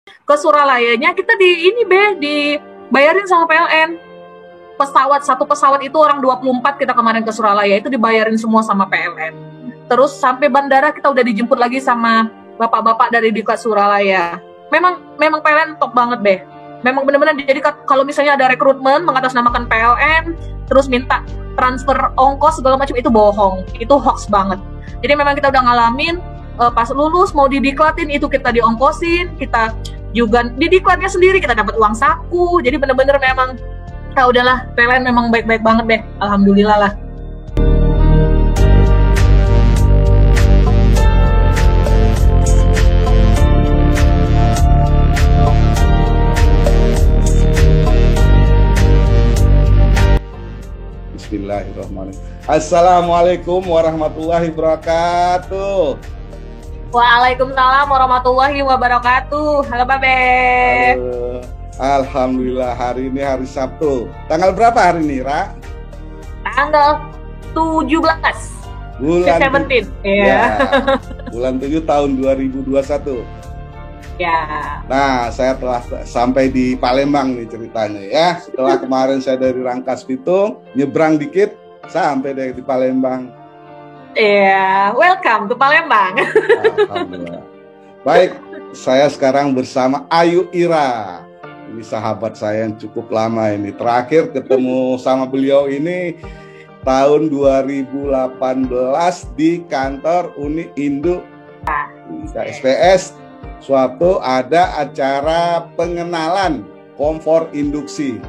ke Suralayanya kita di ini dibayarin sama PLN. Satu pesawat itu orang 24 kita kemarin ke Suralaya itu dibayarin semua sama PLN. Terus sampai bandara kita udah dijemput lagi sama bapak-bapak dari Diklat Suralaya. Memang PLN top banget memang benar-benar. Jadi kalau misalnya ada rekrutmen mengatasnamakan PLN terus minta transfer ongkos segala macam, itu bohong, itu hoax banget. Jadi memang kita udah ngalamin pas lulus mau didiklatin itu kita diongkosin, kita juga di diklatnya sendiri kita dapat uang saku. Jadi benar-benar memang udahlah, PLN memang baik-baik banget alhamdulillah lah. Bismillahirrahmanirrahim. Assalamualaikum warahmatullahi wabarakatuh. Waalaikumsalam warahmatullahi wabarakatuh. Halo Babe. Halo. Alhamdulillah, hari ini hari Sabtu. Tanggal berapa hari ini, Ra? Tanggal 17. Bulan 17. Ya. Bulan 7 tahun 2021. Ya. Nah, saya telah sampai di Palembang nih ceritanya ya. Setelah kemarin saya dari Rangkas Bitung, nyebrang dikit sampai di Palembang. Iya, welcome to Palembang. Alhamdulillah. Baik, saya sekarang bersama Ayu Ira. Ini sahabat saya yang cukup lama ini. Terakhir ketemu sama beliau ini tahun 2018 di kantor Uni Induk KSPS. Suatu ada acara pengenalan kompor induksi.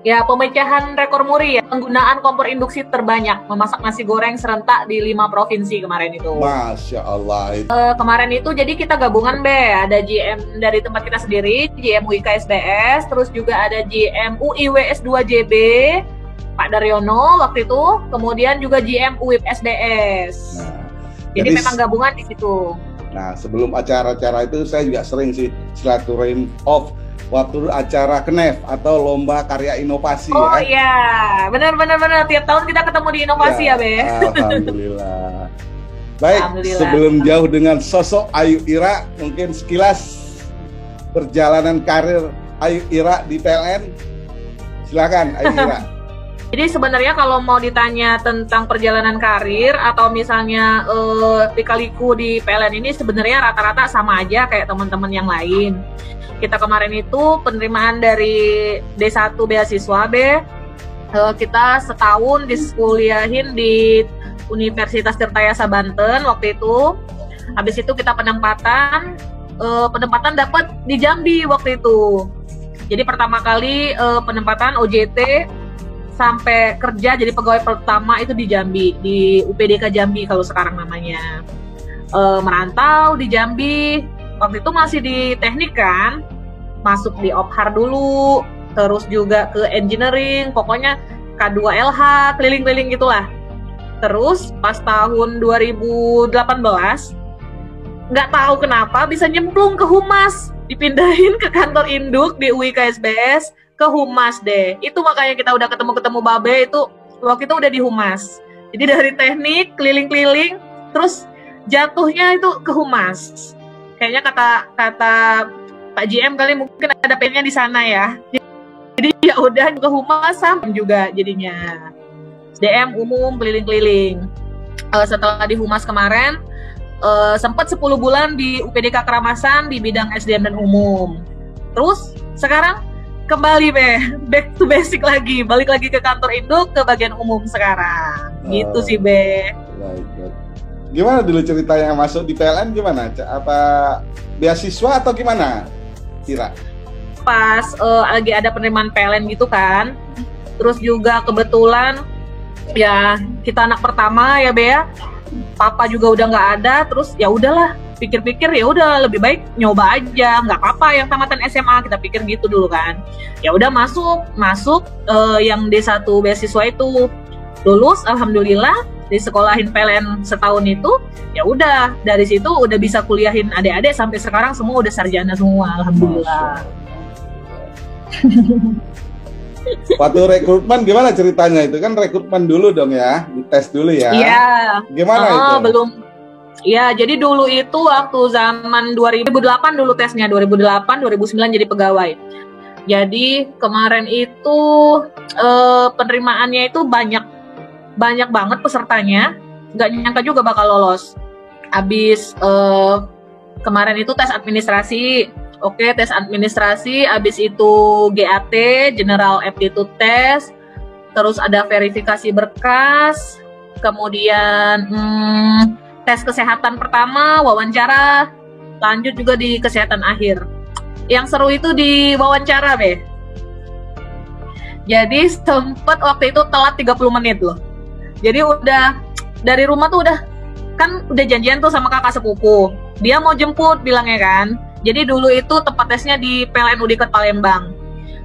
Ya, pemecahan rekor muri ya. Penggunaan kompor induksi terbanyak. Memasak nasi goreng serentak di 5 provinsi kemarin itu. Masya Allah. Kemarin itu jadi kita gabungan ada GM dari tempat kita sendiri, GM UI KSBS, terus juga ada GM UI WS2JB, Pak Daryono waktu itu, kemudian juga GM UIP SDS. Nah, jadi memang gabungan di situ. Nah, sebelum acara-acara itu saya juga sering sih silaturahim off waktu acara KNEF atau lomba karya inovasi. Oh iya, benar. Tiap tahun kita ketemu di inovasi ya, Be. Alhamdulillah. Baik, Alhamdulillah. Sebelum jauh dengan sosok Ayu Ira, mungkin sekilas perjalanan karir Ayu Ira di PLN. Silakan Ayu Ira. Jadi sebenarnya kalau mau ditanya tentang perjalanan karir atau misalnya lika-liku di PLN ini sebenarnya rata-rata sama aja kayak teman-teman yang lain. Kita kemarin itu penerimaan dari D1 beasiswa kita setahun dikuliahin di Universitas Tirtayasa Banten waktu itu. Habis itu kita penempatan dapat di Jambi waktu itu. Jadi pertama kali penempatan OJT sampai kerja jadi pegawai pertama itu di Jambi, di UPDK Jambi kalau sekarang namanya. Merantau di Jambi, waktu itu masih di teknik kan, masuk di Ophar dulu, terus juga ke engineering, pokoknya K2LH, keliling-keliling gitulah. Terus pas tahun 2018, nggak tahu kenapa bisa nyemplung ke Humas, dipindahin ke kantor induk di UI KSBS, ke Humas itu makanya kita udah ketemu Babe itu waktu itu udah di Humas. Jadi dari teknik keliling-keliling terus jatuhnya itu ke Humas. Kayaknya kata Pak GM kali mungkin ada pengennya di sana ya. Jadi ya udah ke Humas sama juga jadinya. SDM umum keliling-keliling. Setelah di Humas kemarin sempat 10 bulan di UPDK Keramasan di bidang SDM dan umum. Terus sekarang kembali back to basic lagi, balik lagi ke kantor induk ke bagian umum sekarang. Gitu sih Baik. Gimana dulu ceritanya masuk di PLN gimana? Apa beasiswa atau gimana? Kira? Pas lagi ada penerimaan PLN gitu kan. Terus juga kebetulan ya kita anak pertama ya Bea. Papa juga udah nggak ada, terus ya udahlah. Pikir-pikir ya udah lebih baik nyoba aja, nggak apa-apa yang tamatan SMA, kita pikir gitu dulu kan. Ya udah masuk yang D1 beasiswa itu, lulus alhamdulillah, disekolahin PLN setahun itu, ya udah dari situ udah bisa kuliahin adik-adik sampai sekarang semua udah sarjana semua alhamdulillah. Waktu rekrutmen gimana ceritanya itu? Kan rekrutmen dulu dong ya, dites dulu ya. Iya. Gimana itu? Ya, jadi dulu itu waktu zaman 2008 dulu tesnya, 2008, 2009 jadi pegawai. Jadi kemarin itu penerimaannya itu banyak banget pesertanya, nggak nyangka juga bakal lolos. Abis kemarin itu tes administrasi, oke tes administrasi, abis itu GAT, General Aptitude Test, terus ada verifikasi berkas, kemudian tes kesehatan pertama, wawancara, lanjut juga di kesehatan akhir. Yang seru itu di wawancara, Be. Jadi sempet waktu itu telat 30 menit loh. Jadi udah dari rumah tuh udah janjian tuh sama kakak sepupu. Dia mau jemput bilangnya kan. Jadi dulu itu tempat tesnya di PLN Udikat Palembang.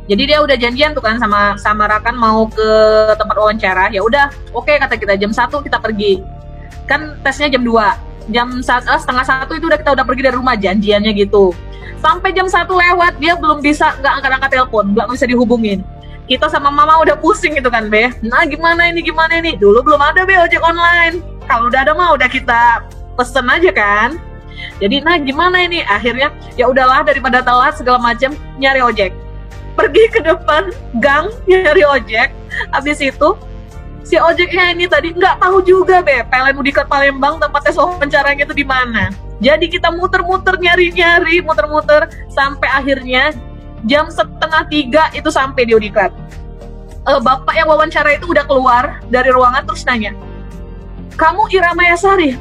Jadi dia udah janjian tuh kan sama Rakan mau ke tempat wawancara. Ya udah, oke kata kita jam 1 kita pergi. Kan tesnya jam 2. Setengah 1 itu kita udah pergi dari rumah, janjiannya gitu. Sampai jam 1 lewat dia belum bisa, nggak angkat telepon, nggak bisa dihubungin. Kita sama mama udah pusing gitu kan, Be. Nah gimana ini? Dulu belum ada, Be, ojek online. Kalau udah ada mah udah kita pesen aja kan. Jadi nah gimana ini? Akhirnya ya udahlah, daripada telat segala macam, nyari ojek. Pergi ke depan gang nyari ojek. Habis itu si ojeknya ini tadi nggak tahu juga, Be, PLN Udikat Palembang tempat tes wawancaranya itu di mana. Jadi kita muter-muter nyari-nyari, sampai akhirnya jam 2:30 itu sampai di Udikat. Bapak yang wawancara itu udah keluar dari ruangan terus nanya, "Kamu Ira Mayasari?"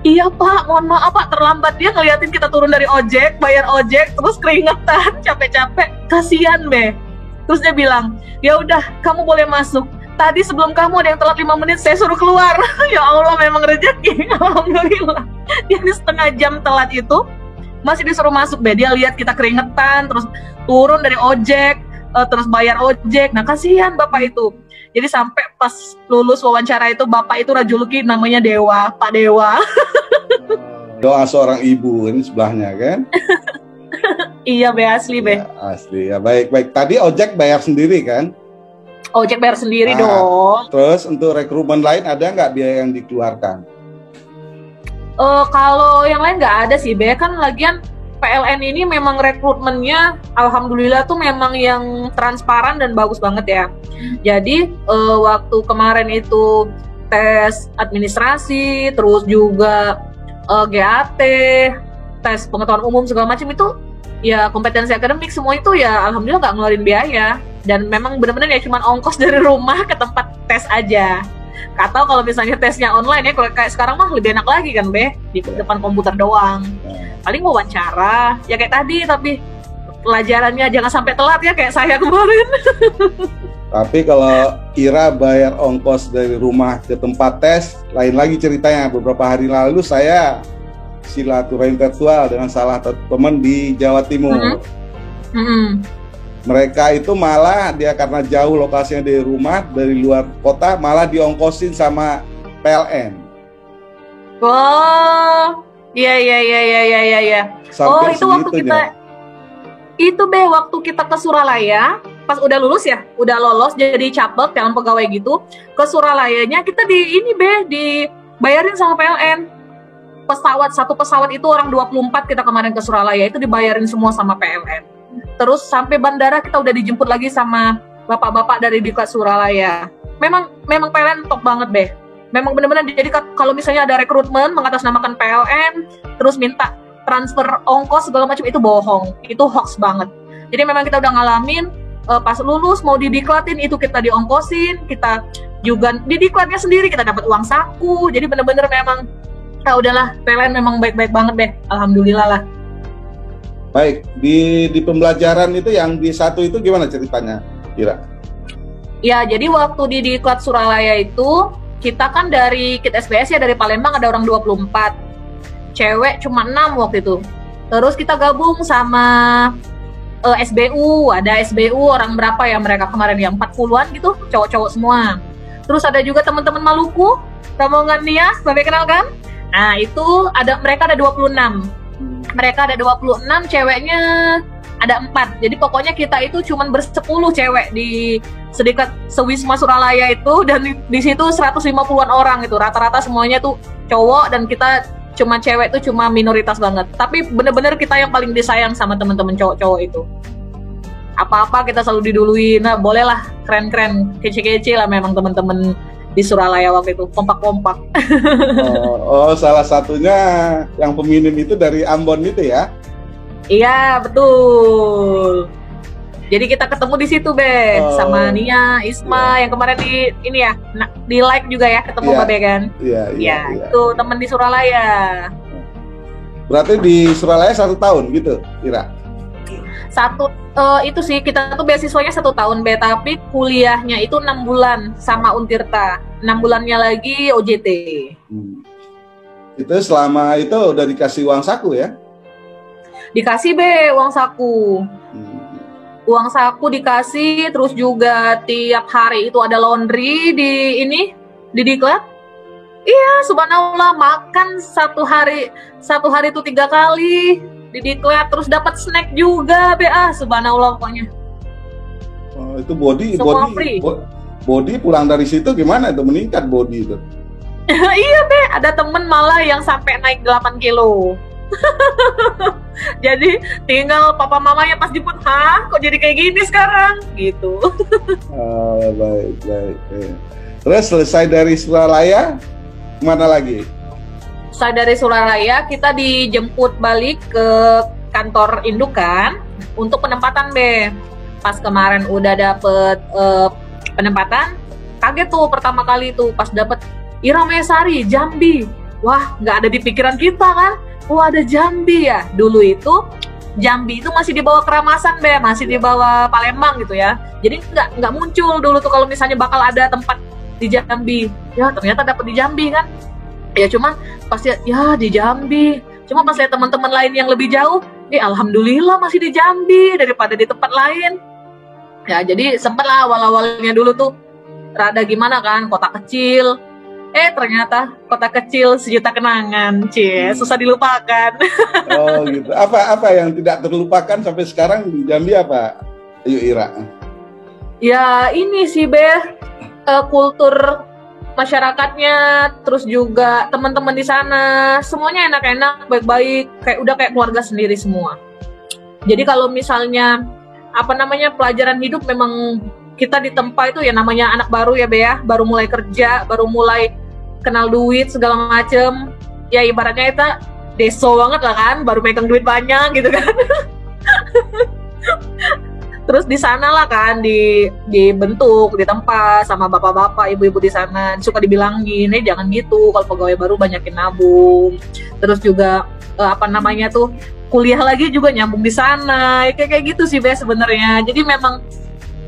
"Iya Pak, mohon maaf Pak, terlambat." Dia ngeliatin kita turun dari ojek, bayar ojek, terus keringetan, capek-capek, kasihan, Be. Terus dia bilang, "Ya udah, kamu boleh masuk. Tadi sebelum kamu ada yang telat 5 menit, saya suruh keluar." Ya Allah, memang rezeki. Alhamdulillah. Jadi setengah jam telat itu masih disuruh masuk, Be. Dia lihat kita keringetan, terus turun dari ojek, terus bayar ojek. Nah, kasihan Bapak itu. Jadi sampai pas lulus wawancara itu, Bapak itu rajuluki namanya Dewa, Pak Dewa. Doa seorang ibu ini sebelahnya kan? Iya, Be, asli, Be. Ya, asli. Ya, baik. Tadi ojek bayar sendiri kan? Ojek bayar sendiri dong. Terus untuk rekrutmen lain ada nggak biaya yang dikeluarkan? Kalau yang lain nggak ada sih, Be. Kan lagian PLN ini memang rekrutmennya alhamdulillah tuh memang yang transparan dan bagus banget ya. Jadi waktu kemarin itu tes administrasi, terus juga GAT, tes pengetahuan umum segala macam itu ya kompetensi akademik semua itu ya alhamdulillah nggak ngeluarin biaya. Dan memang benar-benar ya cuma ongkos dari rumah ke tempat tes aja. Atau kalau misalnya tesnya online ya, kalau kayak sekarang mah lebih enak lagi kan, Be, di depan komputer doang. Paling wawancara, ya kayak tadi, tapi pelajarannya jangan sampai telat ya kayak saya kemarin. Tapi kalau Ira bayar ongkos dari rumah ke tempat tes, lain lagi ceritanya. Beberapa hari lalu saya silaturahim virtual dengan salah satu teman di Jawa Timur. Mereka itu malah dia karena jauh lokasinya dari rumah, dari luar kota, malah diongkosin sama PLN. Oh, iya. Sampai itu waktu kita waktu kita ke Suralaya, pas udah lulus ya, udah lolos jadi caplek calon pegawai gitu, ke Suralayanya kita dibayarin sama PLN. Satu pesawat itu orang 24 kita kemarin ke Suralaya itu dibayarin semua sama PLN. Terus sampai bandara kita udah dijemput lagi sama bapak-bapak dari Udikat Suralaya. Memang PLN top banget, Be. Memang benar-benar, jadi kalau misalnya ada rekrutmen mengatasnamakan PLN terus minta transfer ongkos segala macam, itu bohong, itu hoax banget. Jadi memang kita udah ngalamin pas lulus mau didiklatin itu kita diongkosin, kita juga didiklatnya sendiri, kita dapat uang saku. Jadi benar-benar memang udahlah, PLN memang baik-baik banget deh, alhamdulillah lah. Baik, di pembelajaran itu yang di satu itu gimana ceritanya, Ira? Ya, jadi waktu di Diklat Suralaya itu, kita kan dari KIT SBS ya, dari Palembang ada orang 24. Cewek cuma 6 waktu itu. Terus kita gabung sama SBU, ada SBU orang berapa ya mereka kemarin ya, 40-an gitu, cowok-cowok semua. Terus ada juga teman-teman Maluku, Rombongan Nias, Bapak kenal kan? Nah, itu mereka ada 26. Mereka ada 26, ceweknya ada 4. Jadi pokoknya kita itu cuman ber-10 cewek di Sewisma Suralaya itu, dan di situ 150-an orang itu. Rata-rata semuanya tuh cowok, dan kita cuma cewek tuh cuma minoritas banget. Tapi bener-bener kita yang paling disayang sama teman-teman cowok-cowok itu. Apa-apa kita selalu diduluin. Nah, bolehlah keren-keren, kece-kece lah memang teman-teman di Suralaya waktu itu, kompak-kompak. Salah satunya yang peminim itu dari Ambon itu ya? Iya, betul. Jadi kita ketemu di situ, Be, sama Nia, Isma, yang kemarin di di like juga ya, ketemu Babe kan? Iya. Itu temen di Suralaya. Berarti di Suralaya 1 tahun gitu, Ira? Itu sih, kita tuh beasiswanya 1 tahun, Be, tapi kuliahnya itu 6 bulan sama Untirta. 6 bulannya lagi OJT. Itu selama itu udah dikasih uang saku ya? Dikasih, Be, uang saku. Uang saku dikasih, terus juga tiap hari itu ada laundry di Diklat. Iya, subhanallah, makan satu hari itu 3 kali di Diklat, terus dapat snack juga, Be. Subhanallah pokoknya. Itu body pulang dari situ gimana itu, meningkat body itu? Iya, Be, ada temen malah yang sampai naik 8 kilo. Jadi tinggal papa mamanya pas jemput, kok jadi kayak gini sekarang gitu. Baik. Terus selesai dari Suralaya mana lagi? Selesai dari Suralaya kita dijemput balik ke kantor induk kan untuk penempatan, Be. Pas kemarin udah dapet penempatan, kaget tuh pertama kali tuh pas dapet Ira Mesari Jambi. Wah, nggak ada di pikiran kita kan. Wah, ada Jambi ya. Dulu itu Jambi itu masih di bawah Keramasan, Be, masih di bawah Palembang gitu ya. Jadi nggak muncul dulu tuh kalau misalnya bakal ada tempat di Jambi. Ya ternyata dapet di Jambi kan. Ya cuman pas ya di Jambi. Cuma pas lihat teman-teman lain yang lebih jauh, alhamdulillah masih di Jambi daripada di tempat lain. Ya jadi sempet lah awal-awalnya dulu tuh rada gimana kan, kota kecil. Ternyata kota kecil sejuta kenangan, susah dilupakan. Oh gitu. Apa yang tidak terlupakan sampai sekarang di Jambi apa? Ayo Ira. Ya ini sih, Be, kultur masyarakatnya, terus juga teman-teman di sana, semuanya enak-enak, baik-baik, kayak keluarga sendiri semua. Jadi kalau misalnya pelajaran hidup memang kita ditempa itu ya namanya anak baru ya, Be, ya, baru mulai kerja, baru mulai kenal duit segala macem, ya ibaratnya itu deso banget lah kan, baru megang duit banyak gitu kan. Terus di sana lah kan dibentuk, ditempa sama bapak-bapak, ibu-ibu di sana, suka dibilangin, jangan gitu, kalau pegawai baru banyakin nabung. Terus juga kuliah lagi juga nyambung di sana, kayak gitu sih, Be, sebenarnya. Jadi memang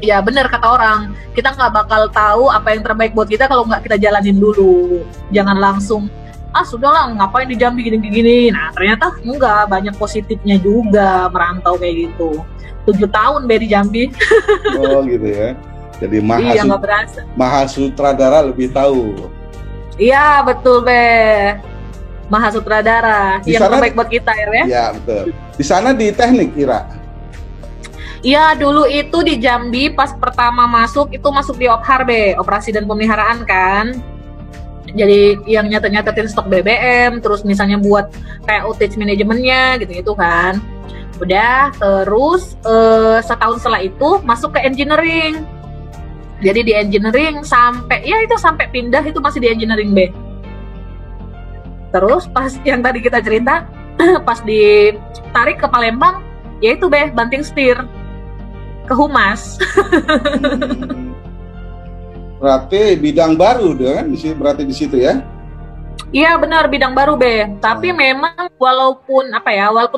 ya benar kata orang, kita nggak bakal tahu apa yang terbaik buat kita kalau nggak kita jalanin dulu. Jangan langsung, sudahlah ngapain di Jambi gini-gini. Nah ternyata enggak, banyak positifnya juga merantau kayak gitu. 7 tahun, Be, di Jambi. Oh gitu ya. Jadi Mahasutradara lebih tahu. Iya betul, Be. Mahasutradara yang terbaik buat kita ya. Iya betul. Di sana di teknik, Ira. Iya, dulu itu di Jambi pas pertama masuk di OPHAR, Be, operasi dan pemeliharaan kan. Jadi yang nyatet-nyatetin stok BBM, terus misalnya buat kayak outage manajemennya gitu-gitu kan. Udah, terus setahun setelah itu masuk ke engineering. Jadi di engineering sampai pindah itu masih di engineering, Be. Terus pas yang tadi kita cerita, pas ditarik ke Palembang, yaitu, Be, banting setir ke humas. Berarti bidang baru kan berarti di situ ya? Iya benar, bidang baru, Be. Tapi memang walaupun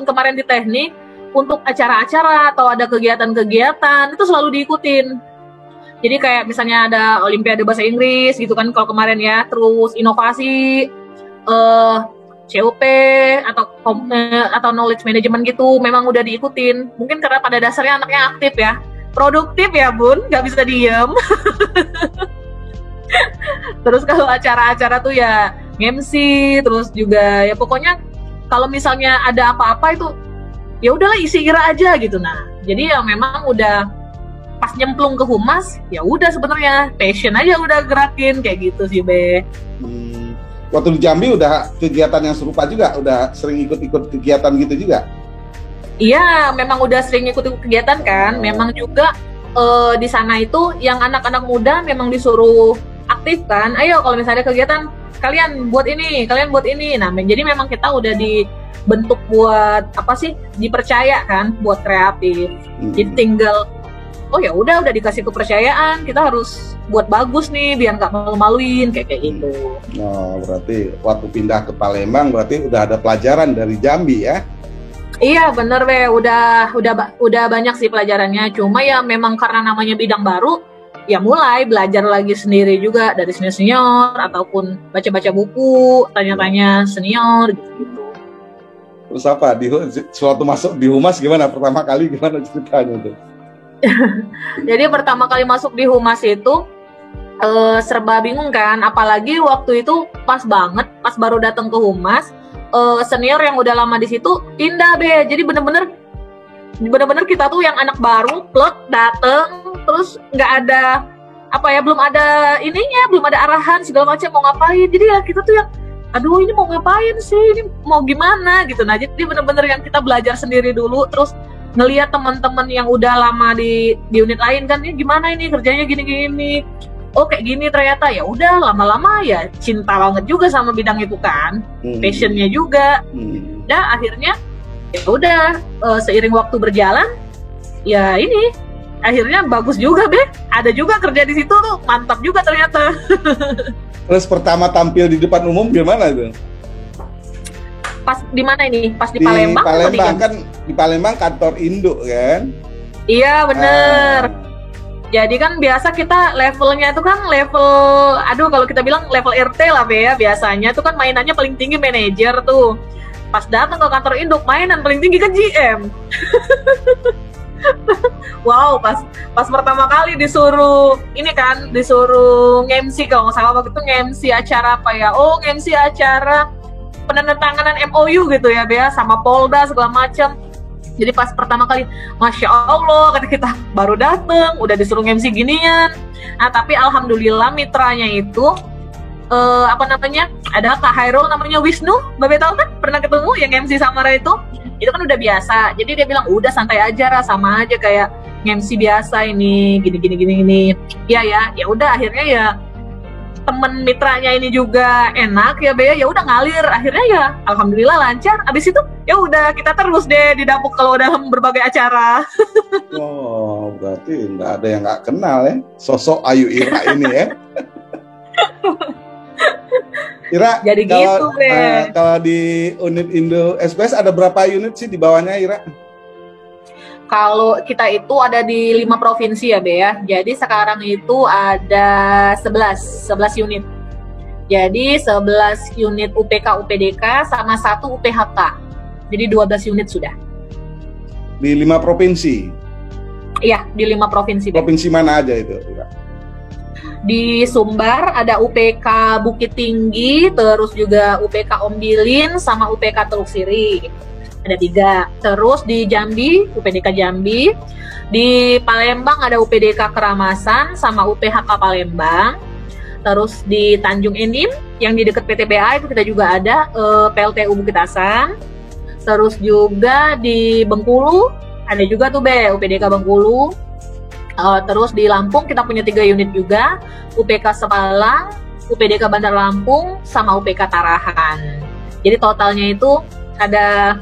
kemarin di teknik, untuk acara-acara atau ada kegiatan-kegiatan itu selalu diikutin. Jadi kayak misalnya ada Olimpiade Bahasa Inggris gitu kan kalau kemarin ya, terus inovasi, CUP atau knowledge management gitu memang udah diikutin. Mungkin karena pada dasarnya anaknya aktif ya, produktif ya, Bun, nggak bisa diem. Terus kalau acara-acara tuh ya MC, terus juga ya pokoknya kalau misalnya ada apa-apa itu ya udahlah isi Ira aja gitu. Nah jadi ya memang udah pas nyemplung ke humas ya udah sebenarnya passion aja udah gerakin kayak gitu sih, Be. waktu di Jambi udah kegiatan yang serupa juga, udah sering ikut-ikut kegiatan gitu juga? Iya, memang udah sering ikut kegiatan kan. Memang juga di sana itu yang anak-anak muda memang disuruh aktif kan. Ayo kalau misalnya kegiatan kalian buat ini, kalian buat ini. Nah, jadi memang kita udah dibentuk buat apa sih? Dipercaya kan buat kreatif. Jadi tinggal oh ya udah dikasih kepercayaan, kita harus buat bagus nih biar nggak malu-maluin kayak gitu. Oh, berarti waktu pindah ke Palembang berarti udah ada pelajaran dari Jambi ya? Iya bener udah banyak sih pelajarannya. Cuma ya memang karena namanya bidang baru, ya mulai belajar lagi sendiri juga dari senior ataupun baca-baca buku, tanya-tanya senior gitu. Terus apa? Suatu masuk di Humas gimana? Pertama kali gimana ceritanya tuh? Jadi pertama kali masuk di Humas itu serba bingung kan, apalagi waktu itu pas baru datang ke Humas. Senior yang udah lama di situ pindah jadi bener-bener kita tuh yang anak baru plek dateng terus nggak ada belum ada arahan segala macam mau ngapain, jadi ya kita tuh yang aduh ini mau ngapain sih, ini mau gimana gitu. Nah jadi bener-bener yang kita belajar sendiri dulu, terus ngelihat teman-teman yang udah lama di unit lain kan, ini gimana ini kerjanya gini-gini. Oh kayak gini ternyata, ya udah lama-lama ya cinta banget juga sama bidang itu kan, passionnya juga. Nah akhirnya ya udah seiring waktu berjalan ya ini akhirnya bagus juga ada juga kerja di situ tuh mantap juga ternyata. Terus pertama tampil di depan umum gimana itu? Pas di mana ini? Pas di Palembang? Palembang kan, di Palembang kantor induk kan? Iya bener. Jadi kan biasa kita levelnya itu kan level, kalau kita bilang level RT lah ya, biasanya itu kan mainannya paling tinggi manajer tuh. Pas datang ke kantor induk mainan paling tinggi kan GM. Wow, pas pertama kali disuruh nge-MC kalau nggak salah waktu itu nge-MC acara apa ya? Oh, nge-MC acara penandatanganan MOU gitu ya, Bea, sama Polda segala macam. Jadi pas pertama kali, Masya Allah, kata kita baru dateng, udah disuruh MC ginian. Nah tapi alhamdulillah mitranya itu, ada Kak Hairul namanya Wisnu, Babe tahu kan? Pernah ketemu yang MC Samara itu kan udah biasa. Jadi dia bilang, udah santai aja, sama aja kayak MC biasa ini, gini. Ya udah akhirnya ya temen mitranya ini juga enak ya Bea, ya udah ngalir, akhirnya ya alhamdulillah lancar. Abis itu ya udah kita terus deh didapuk kalau dalam berbagai acara. Oh berarti nggak ada yang nggak kenal ya sosok Ayu Ira ini ya. Ira, jadi gitu kalau di unit Indo SPS ada berapa unit sih di bawahnya Ira? Kalau kita itu ada di 5 provinsi ya Be ya. Jadi sekarang itu ada 11 unit. Jadi 11 unit UPK UPDK sama 1 UPHK. Jadi 12 unit sudah. Di 5 provinsi? Iya, di 5 provinsi. Provinsi mana aja itu? Di Sumbar ada UPK Bukit Tinggi, terus juga UPK Ombilin sama UPK Teluk Siri. Ada 3. Terus di Jambi, UPDK Jambi. Di Palembang ada UPDK Keramasan sama UPHK Palembang. Terus di Tanjung Enim, yang di dekat PTBA itu kita juga ada PLTU Bukit Hasan. Terus juga di Bengkulu, ada juga tuh UPDK Bengkulu. Terus di Lampung kita punya 3 unit juga, UPK Sepalang, UPDK Bandar Lampung, sama UPK Tarahan. Jadi totalnya itu ada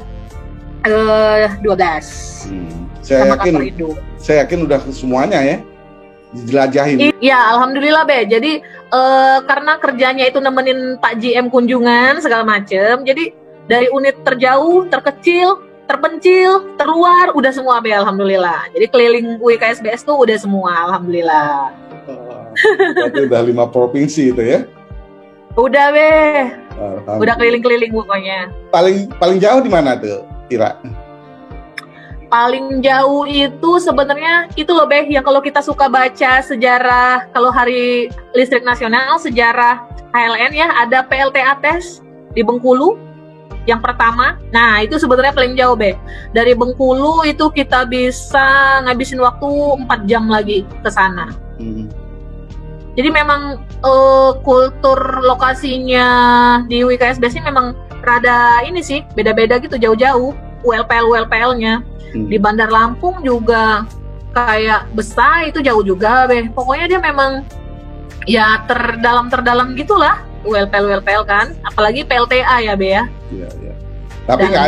12. Saya yakin udah semuanya ya dijelajahin. Iya, alhamdulillah Jadi karena kerjanya itu nemenin Pak GM kunjungan segala macem, jadi dari unit terjauh, terkecil, terpencil, terluar, udah semua alhamdulillah. Jadi keliling UIKSBS tuh udah semua, alhamdulillah. Berarti udah 5 provinsi itu ya? Udah udah keliling-keliling pokoknya. Paling jauh di mana tuh, Ira? Paling jauh itu sebenarnya itu loh yang kalau kita suka baca sejarah, kalau Hari Listrik Nasional, sejarah HLN ya, ada PLTA tes di Bengkulu yang pertama. Nah itu sebenarnya paling jauh dari Bengkulu itu kita bisa ngabisin waktu 4 jam lagi ke sana. Jadi memang kultur lokasinya di WKSBS ini memang rada ini sih, beda-beda gitu, jauh-jauh ULPL-ULPL-nya. Di Bandar Lampung juga kayak Besar itu jauh juga, Be. Pokoknya dia memang ya terdalam gitulah ULPL kan, apalagi PLTA ya, Be ya. Iya, iya. Tapi nggak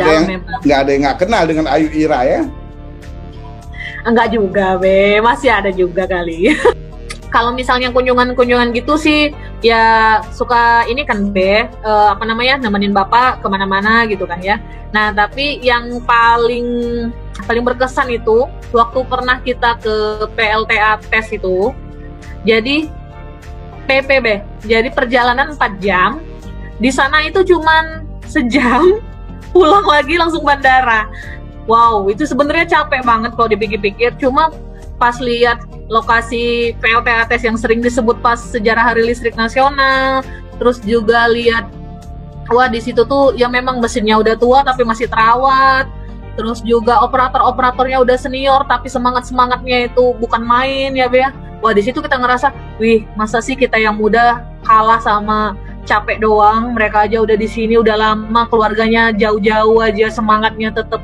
ada yang nggak kenal dengan Ayu Ira ya? Enggak juga, Be. Masih ada juga kali. Kalau misalnya kunjungan gitu sih, ya suka ini kan, Be, nemenin Bapak kemana-mana gitu kan ya. Nah, tapi yang paling berkesan itu, waktu pernah kita ke PLTA tes itu, jadi PPB, jadi perjalanan 4 jam, di sana itu cuman sejam, pulang lagi langsung bandara. Wow, itu sebenarnya capek banget kalau dipikir-pikir, cuma pas lihat lokasi PLTA tes yang sering disebut pas sejarah Hari Listrik Nasional, terus juga lihat, wah di situ tuh ya memang mesinnya udah tua tapi masih terawat, terus juga operatornya udah senior tapi semangatnya itu bukan main ya, Be. Wah di situ kita ngerasa, wih masa sih kita yang muda kalah sama capek doang, mereka aja udah di sini udah lama, keluarganya jauh-jauh aja semangatnya tetap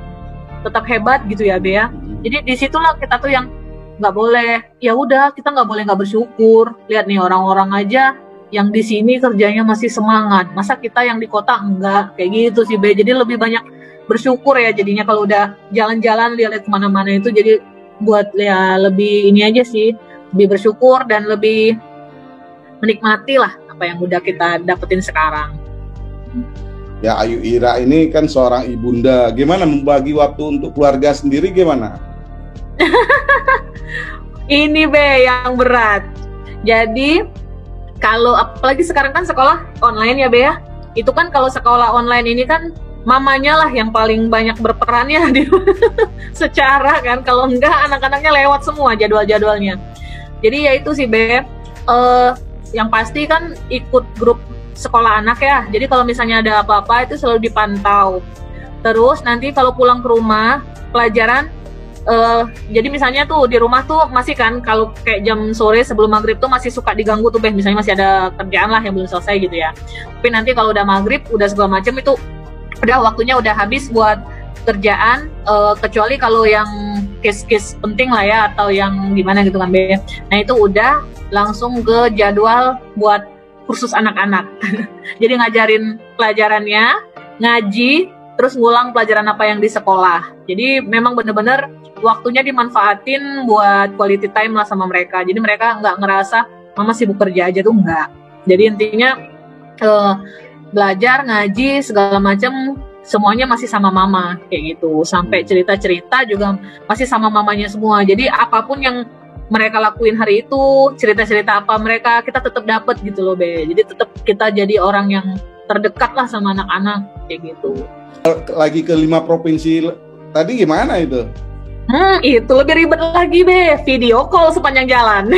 hebat gitu ya, Be ya. Jadi disitulah kita tuh yang nggak boleh, ya udah kita nggak boleh nggak bersyukur. Lihat nih orang-orang aja yang di sini kerjanya masih semangat, masa kita yang di kota enggak, kayak gitu sih, Be. Jadi lebih banyak bersyukur ya jadinya kalau udah jalan-jalan lihat kemana-mana itu, jadi buat ya lebih ini aja sih, lebih bersyukur dan lebih menikmati lah apa yang udah kita dapetin sekarang. Ya Ayu Ira ini kan seorang ibunda, gimana membagi waktu untuk keluarga sendiri gimana? Ini, Be, yang berat. Jadi kalau apalagi sekarang kan sekolah online ya, Be ya. Itu kan kalau sekolah online ini kan mamanya lah yang paling banyak berperannya di secara kan, kalau enggak anak-anaknya lewat semua jadwal-jadwalnya. Jadi ya itu sih, Be. Yang pasti kan ikut grup sekolah anak ya. Jadi kalau misalnya ada apa-apa itu selalu dipantau. Terus nanti kalau pulang ke rumah pelajaran, jadi misalnya tuh di rumah tuh masih kan kalau kayak jam sore sebelum maghrib tuh masih suka diganggu tuh, Be, misalnya masih ada kerjaan lah yang belum selesai gitu ya. Tapi nanti kalau udah maghrib udah segala macam itu udah waktunya udah habis buat kerjaan, kecuali kalau yang case-case penting lah ya atau yang gimana gitu kan, Be. Nah itu udah langsung ke jadwal buat kursus anak-anak. Jadi ngajarin pelajarannya, ngaji, terus ngulang pelajaran apa yang di sekolah. Jadi memang bener-bener waktunya dimanfaatin buat quality time lah sama mereka. Jadi mereka nggak ngerasa mama sibuk kerja aja tuh, enggak. Jadi intinya belajar, ngaji, segala macam semuanya masih sama mama kayak gitu. Sampai cerita-cerita juga masih sama mamanya semua. Jadi apapun yang mereka lakuin hari itu, cerita-cerita apa mereka, kita tetap dapat gitu loh, Be. Jadi tetap kita jadi orang yang terdekat lah sama anak-anak kayak gitu. Lagi ke 5 provinsi tadi gimana itu? Itu lebih ribet lagi, Be. Video call sepanjang jalan.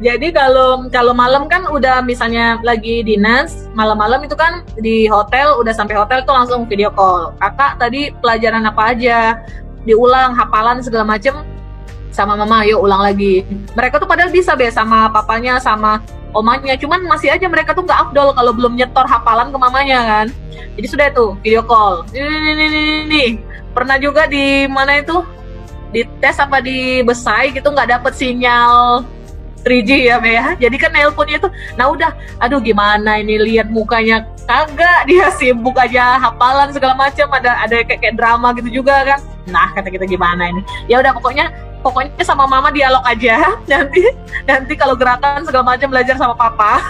Jadi kalau malam kan udah misalnya lagi dinas, malam-malam itu kan di hotel, udah sampai hotel tuh langsung video call. Kakak tadi pelajaran apa aja? Diulang, hafalan segala macem sama mama, yuk ulang lagi. Mereka tuh padahal bisa, Be, sama papanya, sama omanya, cuman masih aja mereka tuh nggak afdol kalau belum nyetor hafalan ke mamanya kan. Jadi sudah tuh video call. Ini. Pernah juga di mana itu? Di tes apa di Besai gitu nggak dapet sinyal 3G ya, Be ya. Jadi kan nelponnya itu, nah udah, aduh gimana ini lihat mukanya kagak, dia sibuk aja hafalan segala macam, ada kayak drama gitu juga kan. Nah kata kita gimana ini? Ya udah pokoknya sama mama dialog aja. Nanti kalau gerakan segala macam belajar sama papa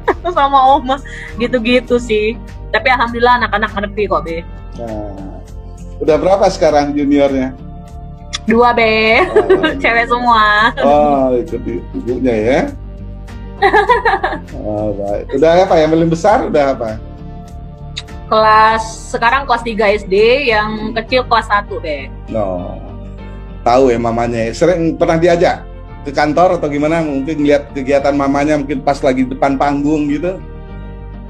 atau sama oma gitu-gitu sih. Tapi alhamdulillah anak-anak ngerti kok, Be. Nah, udah berapa sekarang juniornya? 2, Be. Cewek semua. Oh, ikut ibunya ya. Oh, baik. Udah apa yang paling besar udah apa? Sekarang kelas 3 SD, yang kecil kelas 1, Be. No. Tahu ya mamanya. Sering pernah diajak ke kantor atau gimana? Mungkin lihat kegiatan mamanya mungkin pas lagi depan panggung gitu.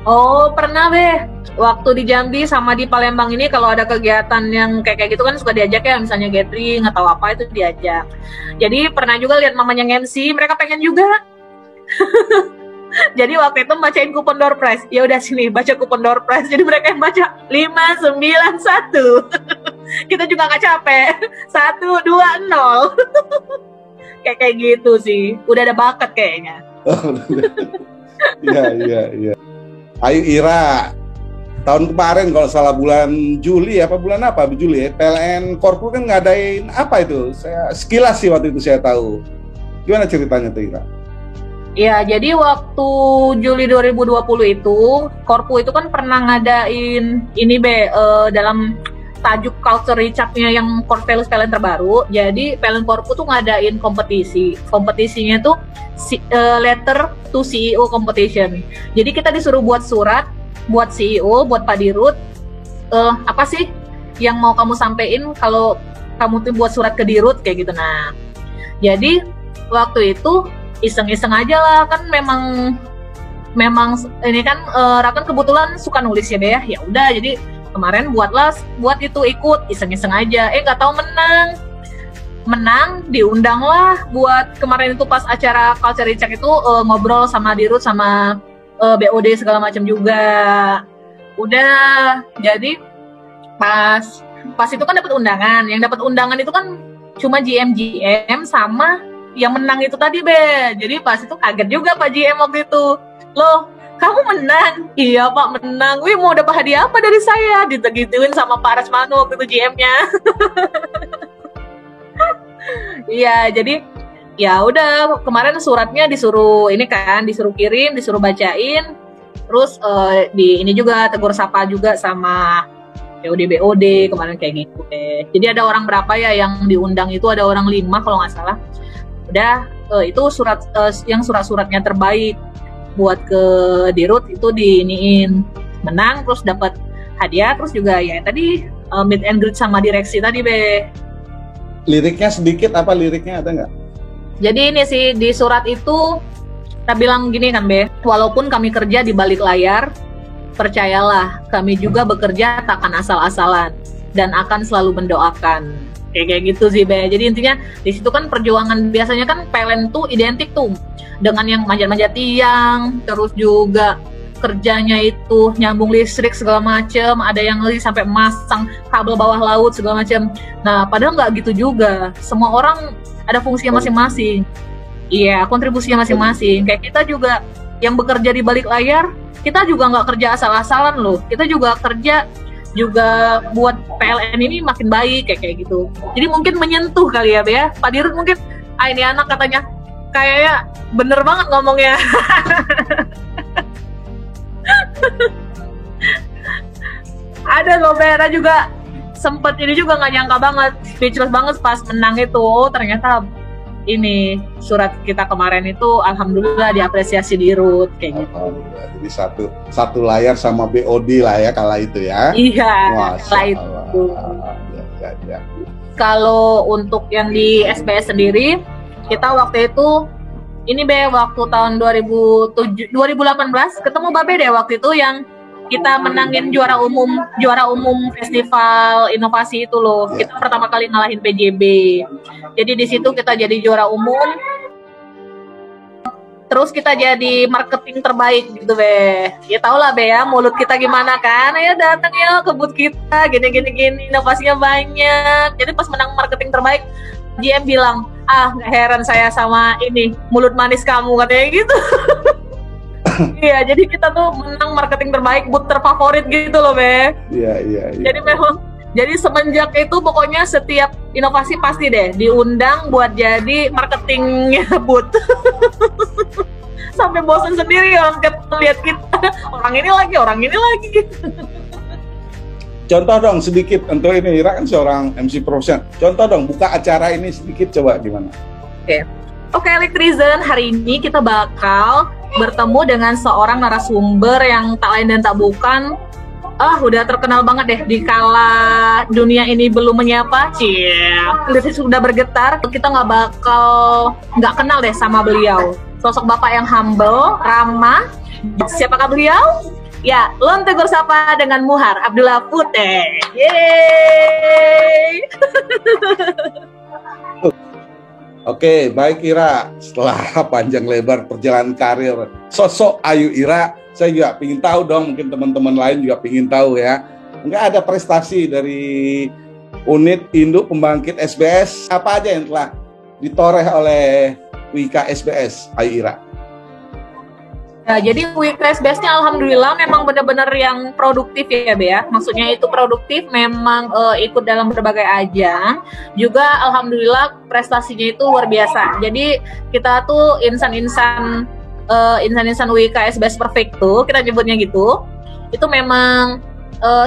Oh, pernah Be. Waktu di Jambi sama di Palembang ini kalau ada kegiatan yang kayak gitu kan suka diajak ya, misalnya gathering atau apa itu diajak. Jadi pernah juga lihat mamanya MC, mereka pengen juga. Jadi waktu itu bacain kupon door prize. Ya udah sini baca kupon door prize. Jadi mereka yang baca 591. Kita juga nggak capek. 120. Kayak gitu sih. Udah ada bakat kayaknya. Iya. Ayu Ira, tahun kemarin kalau salah bulan Juli Juli ya, PLN Korpu kan ngadain apa itu? Saya sekilas sih waktu itu saya tahu. Gimana ceritanya tuh Ira? Ya, jadi waktu Juli 2020 itu, Korpu itu kan pernah ngadain ini dalam tajuk Culture Recap-nya yang Core Values PLN terbaru. Jadi PLN Korpu tuh ngadain kompetisi. Kompetisinya tuh Letter to CEO Competition. Jadi kita disuruh buat surat buat CEO, buat Pak Dirut, apa sih yang mau kamu sampein kalau kamu tuh buat surat ke Dirut kayak gitu. Nah, jadi waktu itu iseng-iseng aja lah, kan memang ini kan Rakan kebetulan suka nulis ya Bea. Ya udah, jadi kemarin buat itu ikut iseng-iseng aja. Nggak tahu menang diundang lah buat kemarin itu pas acara Culture Recap itu ngobrol sama Dirut sama BOD segala macam juga. Udah, jadi pas itu kan dapat undangan. Yang dapat undangan itu kan cuma GM sama yang menang itu tadi Be. Jadi pas itu kaget juga Pak GM waktu itu. Loh, kamu menang? Iya Pak, menang. Wih, mau dapat hadiah apa dari saya? Gitu-gituin sama Pak Rasmano waktu itu GM-nya. Iya, jadi ya udah kemarin suratnya disuruh kirim, disuruh bacain. Terus ini juga tegur sapa juga sama BOD kemarin kayak gitu deh. Jadi ada orang berapa ya yang diundang itu, ada orang 5 kalau nggak salah. Udah itu yang surat-suratnya terbaik buat ke Dirut itu diiniin, menang terus dapat hadiah, terus juga ya tadi meet and greet sama direksi tadi Be. Liriknya sedikit, apa liriknya ada nggak? Jadi ini sih di surat itu kita bilang gini kan Be, walaupun kami kerja di balik layar, percayalah kami juga bekerja takkan asal-asalan dan akan selalu mendoakan. Kayak gitu sih Be. Jadi intinya di situ kan perjuangan, biasanya kan PLN tuh identik tuh dengan yang manjat-manjat tiang, terus juga kerjanya itu nyambung listrik segala macem, ada yang sampai masang kabel bawah laut segala macem. Nah, padahal nggak gitu juga. Semua orang ada fungsinya masing-masing. Iya, kontribusinya masing-masing. Kayak kita juga yang bekerja di balik layar, kita juga nggak kerja asal-asalan loh. Kita juga kerja juga buat PLN ini makin baik kayak gitu. Jadi mungkin menyentuh kali ya, Bea. Pak Dirut mungkin, ini anak katanya kayaknya bener banget ngomongnya. Ada loh Bea juga sempet ini juga nggak nyangka banget, speechless banget pas menang itu. Ternyata ini surat kita kemarin itu alhamdulillah diapresiasi Dirut kayak gitu. Jadi satu layar sama BOD lah ya kala itu ya. Iya, kala itu. Ya. Kalau untuk yang di SPS sendiri, kita waktu itu ini waktu tahun 2018 ketemu Babe deh waktu itu yang kita menangin juara umum festival inovasi itu loh. Kita pertama kali ngalahin PJB. Jadi di situ kita jadi juara umum. Terus kita jadi marketing terbaik gitu Be. Ya tau lah Be ya, mulut kita gimana kan. Ayo datang ya ke booth kita, gini inovasinya banyak. Jadi pas menang marketing terbaik, GM bilang, gak heran saya sama ini mulut manis kamu katanya gitu. Iya, jadi kita tuh menang marketing terbaik, booth terfavorit gitu loh Be. Iya. Jadi memang, jadi semenjak itu pokoknya setiap inovasi pasti deh diundang buat jadi marketingnya booth. Sampai bosan sendiri orang lihat kita, orang ini lagi. Contoh dong sedikit untuk ini, Ira kan seorang MC profesional. Contoh dong, buka acara ini sedikit coba gimana? Oke, Electrizen, hari ini kita bakal bertemu dengan seorang narasumber yang tak lain dan tak bukan, udah terkenal banget deh di kala dunia ini belum menyapa. Sudah bergetar, kita nggak kenal deh sama beliau. Sosok bapak yang humble, ramah. Siapakah beliau? Ya, Lon tegur sapa dengan Muhar Abdullah Putih. Yeay. Oke, baik Ira. Setelah panjang lebar perjalanan karir sosok Ayu Ira, saya juga ingin tahu dong, mungkin teman-teman lain juga ingin tahu ya. Enggak ada prestasi dari unit induk pembangkit SBS, apa aja yang telah ditoreh oleh WIKA SBS, Ayu Ira? Ya, jadi WKSBS-nya alhamdulillah memang benar-benar yang produktif ya Be ya. Maksudnya itu produktif, memang ikut dalam berbagai ajang. Juga alhamdulillah prestasinya itu luar biasa. Jadi kita tuh insan-insan WKSBS Perfect tuh, kita nyebutnya gitu. Itu memang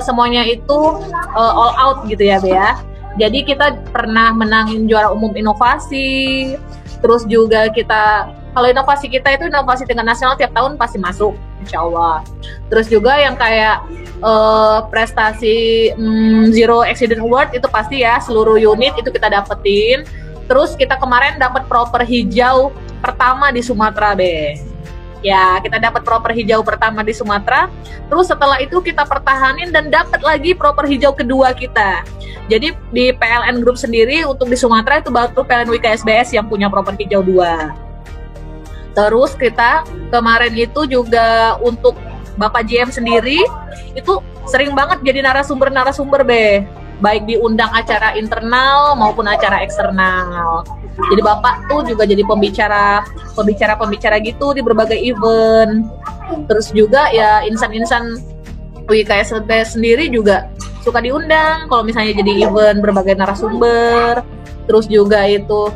semuanya itu all out gitu ya Be ya. Jadi kita pernah menangin juara umum inovasi. Terus juga kita, kalau inovasi kita itu inovasi tingkat nasional tiap tahun pasti masuk, insya Allah. Terus juga yang kayak prestasi Zero Accident Award itu pasti ya, seluruh unit itu kita dapetin. Terus kita kemarin dapat proper hijau pertama di Sumatera, Be. Ya, kita dapat proper hijau pertama di Sumatera. Terus setelah itu kita pertahanin dan dapat lagi proper hijau kedua kita. Jadi di PLN Group sendiri untuk di Sumatera itu baru PLN WKSBS yang punya proper hijau 2. Terus kita kemarin itu juga untuk Bapak GM sendiri itu sering banget jadi narasumber Be. Baik diundang acara internal maupun acara eksternal. Jadi Bapak tuh juga jadi pembicara gitu di berbagai event. Terus juga ya insan-insan WKSBS sendiri juga suka diundang kalau misalnya jadi event berbagai narasumber. Terus juga itu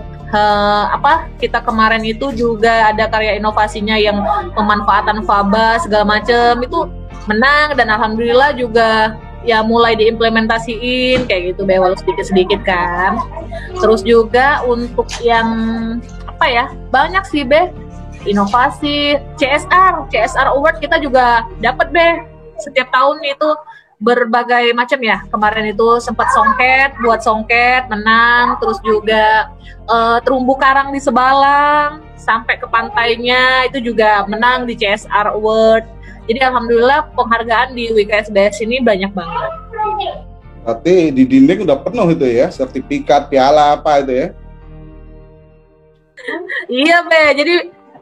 kita kemarin itu juga ada karya inovasinya yang pemanfaatan faba segala macam itu menang, dan alhamdulillah juga ya mulai diimplementasiin kayak gitu Be, walau sedikit-sedikit kan. Terus juga untuk yang banyak sih Be, inovasi CSR Award kita juga dapat Be. Setiap tahun itu berbagai macam ya. Kemarin itu sempat buat songket menang, terus juga terumbu karang di Sebalang sampai ke pantainya itu juga menang di CSR Award. Jadi alhamdulillah penghargaan di WKSBS ini banyak banget. Berarti di dinding udah penuh itu ya, sertifikat, piala apa itu ya? Iya Be,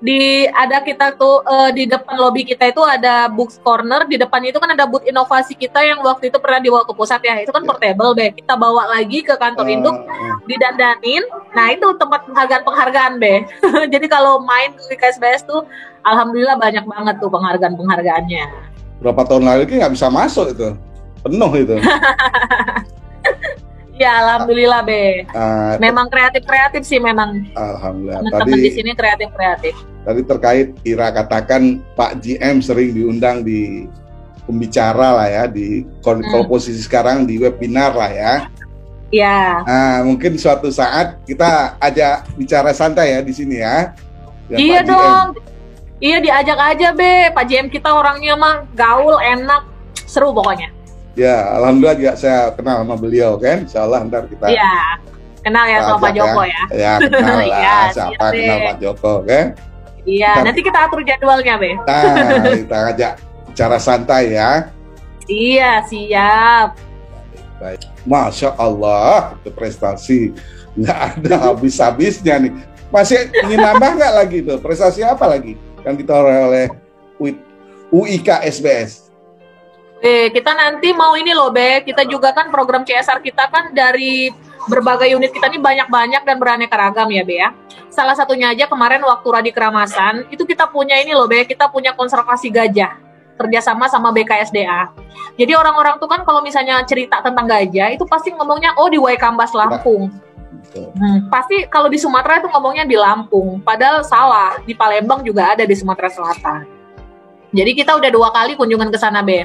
jadi ada kita tuh di depan lobi kita itu ada books corner, di depannya itu kan ada booth inovasi kita yang waktu itu pernah dibawa ke pusat ya, itu kan portable Be, kita bawa lagi ke kantor induk, didandanin, nah itu tempat penghargaan Be. Jadi kalau main ke WKSBS tuh alhamdulillah banyak banget tuh penghargaannya. Berapa tahun lalu nggak bisa masuk itu, penuh itu. Ya alhamdulillah Be. Memang kreatif sih memang. Alhamdulillah. Teman-teman di sini kreatif. Tadi terkait Ira katakan Pak GM sering diundang di pembicara lah ya, di kalau posisi sekarang di webinar lah ya. Iya. Mungkin suatu saat kita ajak bicara santai ya di sini ya. Iya dong. Iya diajak aja Be. Pak GM kita orangnya mah gaul, enak, seru pokoknya. Ya, alhamdulillah juga saya kenal sama beliau kan. Insyaallah ntar kita. Iya. Kenal ya sama Pak Joko ya. Ya, kenal lah. Ya, siapa kenal Pak Joko kan? Iya, nanti kita atur jadwalnya Be. Nah, kita ajak bicara santai ya. Iya, siap. Baik. Masya Allah, itu prestasi nggak ada habis-habisnya nih. Masih ingin nambah nggak lagi tuh? Prestasi apa lagi yang ditoreh oleh WIKA SBS? Kita nanti mau ini loh Be, kita juga kan program CSR kita kan dari berbagai unit kita ini banyak-banyak dan beraneka ragam ya Be ya. Salah satunya aja kemarin waktu Radi Keramasan, itu kita punya ini loh Be, kita punya konservasi gajah, kerjasama sama BKSDA. Jadi orang-orang tuh kan kalau misalnya cerita tentang gajah, itu pasti ngomongnya di Waikambas Lampung. Pasti kalau di Sumatera itu ngomongnya di Lampung, padahal salah, di Palembang juga ada di Sumatera Selatan. Jadi kita udah 2 kali kunjungan ke sana Be.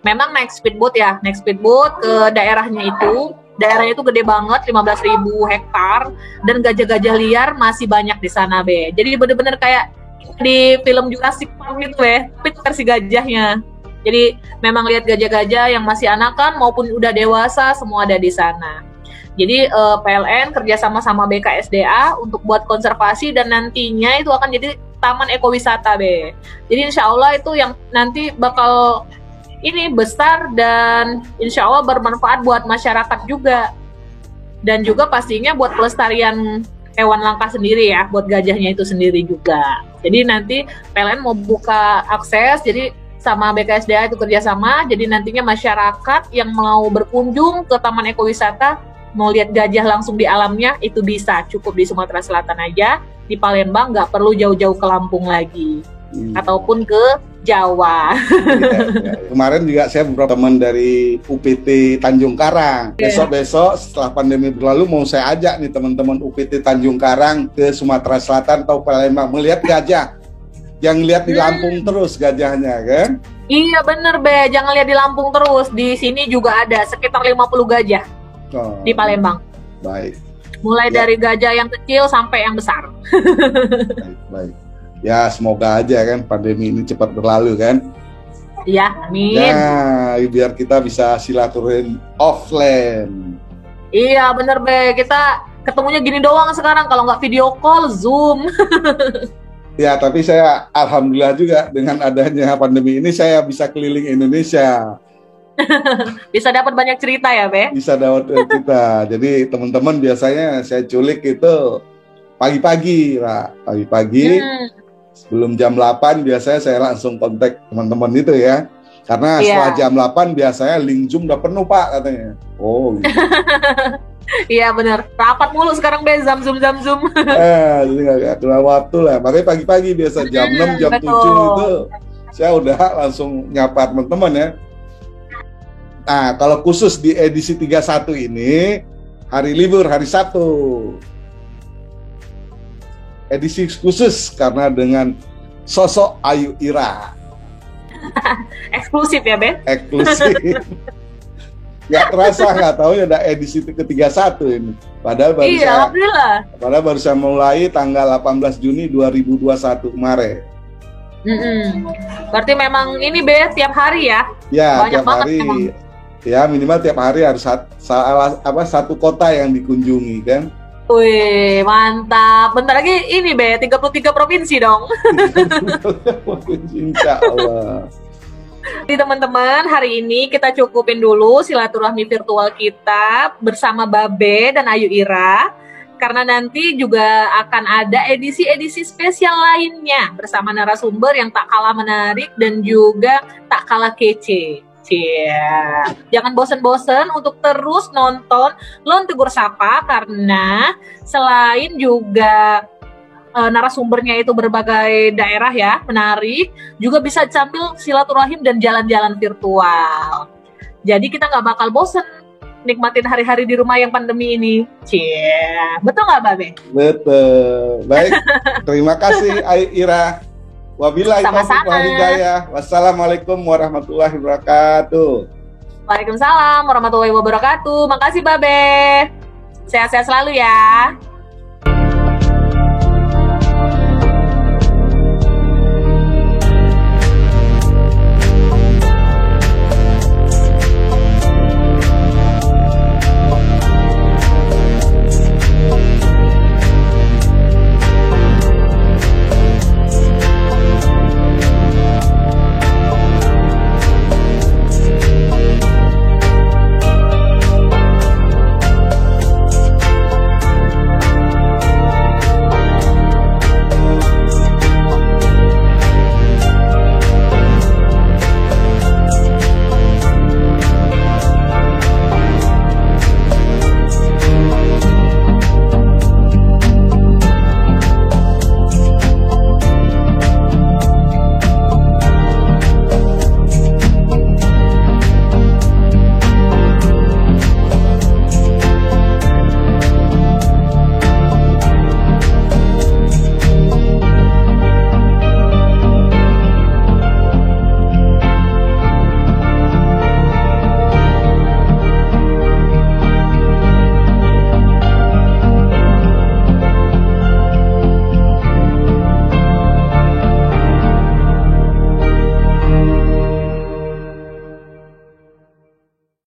Memang naik speedboat ke daerahnya itu. Daerahnya itu gede banget, 15.000 hektar, dan gajah-gajah liar masih banyak di sana Be. Jadi bener-bener kayak di film Jurassic Park gitu Be, versi gajahnya. Jadi memang lihat gajah-gajah yang masih anakan maupun udah dewasa semua ada di sana. Jadi PLN kerjasama sama BKSDA untuk buat konservasi, dan nantinya itu akan jadi taman ekowisata Be. Jadi insya Allah itu yang nanti bakal ini besar dan insya Allah bermanfaat buat masyarakat juga. Dan juga pastinya buat pelestarian hewan langka sendiri ya, buat gajahnya itu sendiri juga. Jadi nanti PLN mau buka akses, jadi sama BKSDA itu kerjasama, jadi nantinya masyarakat yang mau berkunjung ke Taman Ekowisata, mau lihat gajah langsung di alamnya, itu bisa, cukup di Sumatera Selatan aja, di Palembang, nggak perlu jauh-jauh ke Lampung lagi, ataupun ke Jawa. Ya. Kemarin juga saya beberapa teman dari UPT Tanjung Karang. Besok-besok setelah pandemi berlalu mau saya ajak nih teman-teman UPT Tanjung Karang ke Sumatera Selatan atau Palembang melihat gajah. Yang lihat di Lampung terus gajahnya kan? Iya bener Be, jangan lihat di Lampung terus. Di sini juga ada sekitar 50 gajah di Palembang. Baik. Mulai dari gajah yang kecil sampai yang besar. Baik. Ya semoga aja kan pandemi ini cepat berlalu kan. Iya, amin. Nah, biar kita bisa silaturahim offline. Iya bener Be, kita ketemunya gini doang sekarang, kalau nggak video call, Zoom. Ya, tapi saya alhamdulillah juga dengan adanya pandemi ini saya bisa keliling Indonesia. Bisa dapat banyak cerita ya Be? Bisa dapat cerita. Jadi teman-teman biasanya saya culik itu pagi-pagi, Ra. Pagi-pagi. Sebelum jam 8 biasanya saya langsung kontak teman-teman itu ya. Karena setelah jam 8 biasanya link Zoom udah penuh Pak katanya. Oh gitu. Iya benar. Rapat mulu sekarang Be, Zoom. Jadi gak kena waktu lah. Makanya pagi-pagi biasa jam 6, jam 7 itu saya udah langsung nyapa teman-teman ya. Nah kalau khusus di edisi 31 ini hari libur, hari Sabtu. Edisi khusus karena dengan sosok Ayu Ira. Eksklusif ya Be? Eksklusif. Gak terasa, gak tahu ya ada edisi ke-31 ini. Padahal baru saya mulai tanggal 18 Juni 2021 kemarin. Berarti memang ini Be tiap hari ya? Ya, banyak tiap hari. Memang. Ya minimal tiap hari harus satu kota yang dikunjungi kan. Wih, mantap. Bentar lagi ini Be, 33 provinsi dong. Insya Allah. Jadi teman-teman, hari ini kita cukupin dulu silaturahmi virtual kita bersama Babe dan Ayu Ira. Karena nanti juga akan ada edisi-edisi spesial lainnya bersama narasumber yang tak kalah menarik dan juga tak kalah kece. Jangan bosen-bosen untuk terus nonton Lon Tegur Sapa, karena selain juga narasumbernya itu berbagai daerah ya, menarik, juga bisa sambil silaturahim dan jalan-jalan virtual. Jadi kita nggak bakal bosen nikmatin hari-hari di rumah yang pandemi ini. Betul nggak Babe? Betul. Baik, terima kasih Ayu Ira. Wabillahi taufiq wal hidayah. Wassalamualaikum warahmatullahi wabarakatuh. Waalaikumsalam warahmatullahi wabarakatuh. Makasih Babe. Sehat-sehat selalu ya.